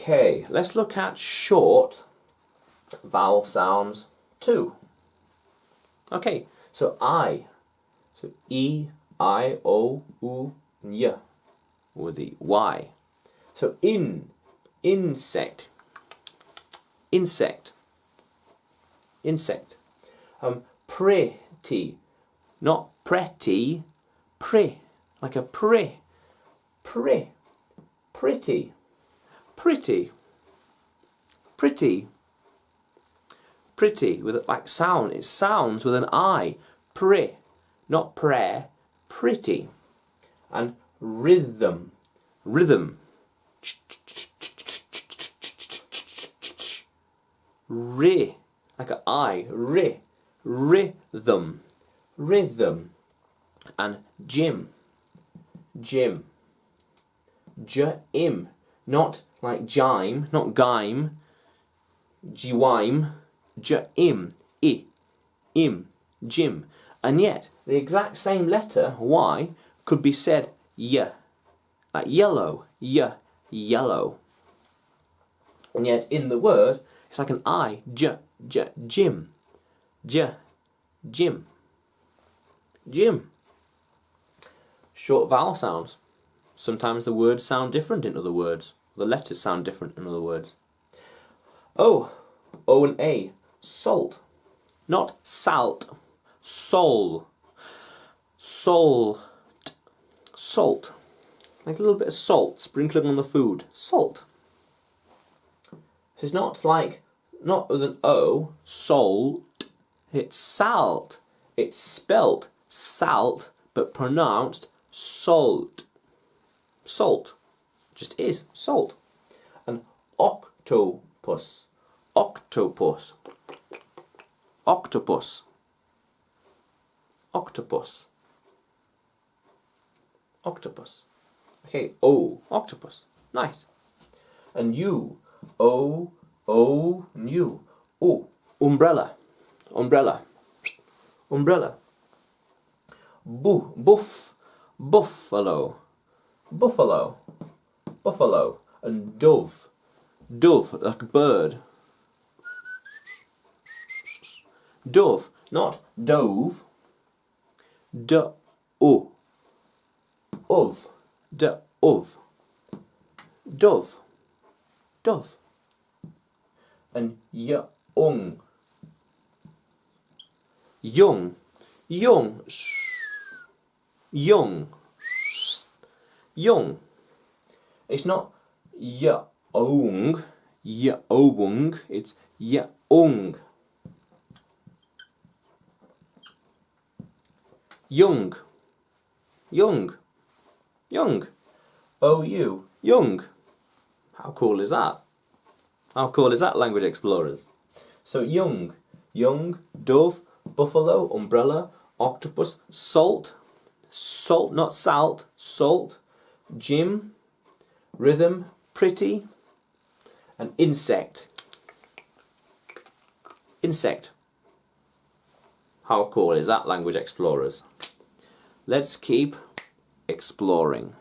Okay, let's look at short vowel sounds too. Okay, so I. So E, I, O, U, Y, with the Y. So insect, insect, insect. Pretty, not pretty, like a pretty, pretty, with like sound. It sounds with an I, not prayer, pretty. And rhythm, like an I, rhythm, and Jim, J-im, not like jime, not gime, jiwime, J-im, Jim. And yet, the exact same letter, Y, could be said Y, like yellow, yellow. And yet, in the word, it's like an I, Jim, Jim. Short vowel sounds. Sometimes the words sound different in other words. The letters sound different in other words. O and A, salt. Not salt, salt. Like a little bit of salt sprinkling on the food. Salt. So it's not like, not with an O, salt. It's salt. It's spelt salt, but pronounced salt. Salt. Just is salt. And octopus. Octopus. Octopus. Octopus. Octopus. Okay, O, octopus. Nice. And U, O, U. O, umbrella. Umbrella. Umbrella. Buffalo. Buffalo. Buffalo. And dove. Dove, like a bird. Dove, not dove. Of. Dove. Dove. And young. Young. It's not young, it's young. Young. O-U, young. How cool is that? How cool is that, language explorers? So young, dove, buffalo, umbrella, octopus, salt, not salt, salt, Jim, rhythm, pretty, and insect. Insect. How cool is that, language explorers? Let's keep exploring.